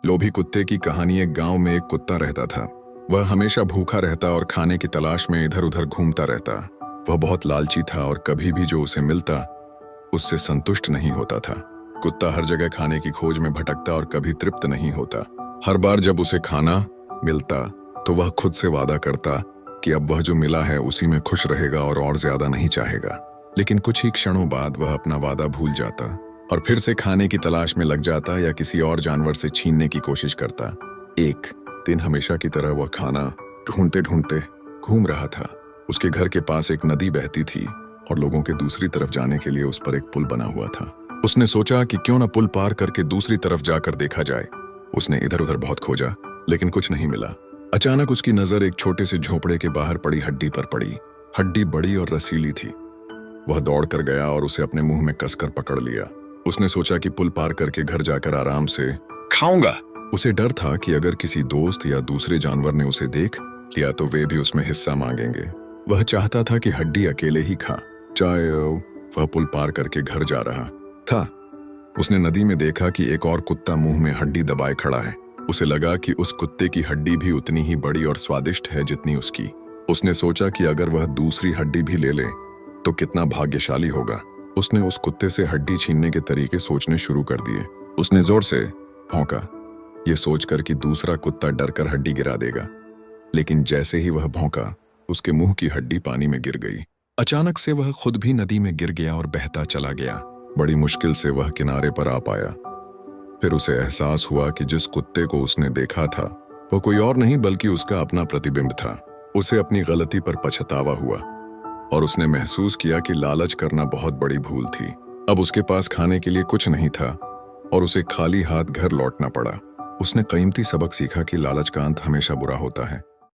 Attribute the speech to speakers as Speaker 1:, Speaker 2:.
Speaker 1: लोभी कुत्ते की कहानी। एक गांव में एक कुत्ता रहता था। वह हमेशा भूखा रहता और खाने की तलाश में इधर उधर घूमता रहता। वह बहुत लालची था और कभी भी जो उसे मिलता उससे संतुष्ट नहीं होता था। कुत्ता हर जगह खाने की खोज में भटकता और कभी तृप्त नहीं होता। हर बार जब उसे खाना मिलता तो वह खुद से वादा करता कि अब वह जो मिला है उसी में खुश रहेगा और ज्यादा नहीं चाहेगा। लेकिन कुछ ही क्षणों बाद वह अपना वादा भूल जाता और फिर से खाने की तलाश में लग जाता या किसी और जानवर से छीनने की कोशिश करता। एक दिन हमेशा की तरह वह खाना ढूंढते ढूंढते घूम रहा था। उसके घर के पास एक नदी बहती थी और लोगों के दूसरी तरफ जाने के लिए उस पर एक पुल बना हुआ था। उसने सोचा कि क्यों न पुल पार करके दूसरी तरफ जाकर देखा जाए। उसने इधर उधर बहुत खोजा लेकिन कुछ नहीं मिला। अचानक उसकी नजर एक छोटे से झोपड़े के बाहर पड़ी हड्डी पर पड़ी। हड्डी बड़ी और रसीली थी। वह दौड़ कर गया और उसे अपने मुंह में कसकर पकड़ लिया। उसने सोचा कि पुल पार करके घर जाकर आराम से खाऊंगा। उसे डर था कि अगर किसी दोस्त या दूसरे जानवर ने उसे देख लिया तो वे भी उसमें हिस्सा मांगेंगे। वह चाहता था कि हड्डी अकेले ही खा चाहे। वह पुल पार करके घर जा रहा था। उसने नदी में देखा कि एक और कुत्ता मुंह में हड्डी दबाए खड़ा है। उसे लगा कि उस कुत्ते की हड्डी भी उतनी ही बड़ी और स्वादिष्ट है जितनी उसकी। उसने सोचा कि अगर वह दूसरी हड्डी भी ले ले तो कितना भाग्यशाली होगा। उसने उस कुत्ते से हड्डी छीनने के तरीके सोचने शुरू कर दिए। उसने जोर से भौंका, ये सोचकर कि दूसरा कुत्ता डरकर हड्डी गिरा देगा। लेकिन जैसे ही वह भौंका उसके मुंह की हड्डी पानी में गिर गई। अचानक से वह खुद भी नदी में गिर गया और बहता चला गया। बड़ी मुश्किल से वह किनारे पर आ पाया। फिर उसे एहसास हुआ कि जिस कुत्ते को उसने देखा था वो कोई और नहीं बल्कि उसका अपना प्रतिबिंब था। उसे अपनी गलती पर पछतावा हुआ और उसने महसूस किया कि लालच करना बहुत बड़ी भूल थी। अब उसके पास खाने के लिए कुछ नहीं था और उसे खाली हाथ घर लौटना पड़ा। उसने कीमती सबक सीखा कि लालच का अंत हमेशा बुरा होता है।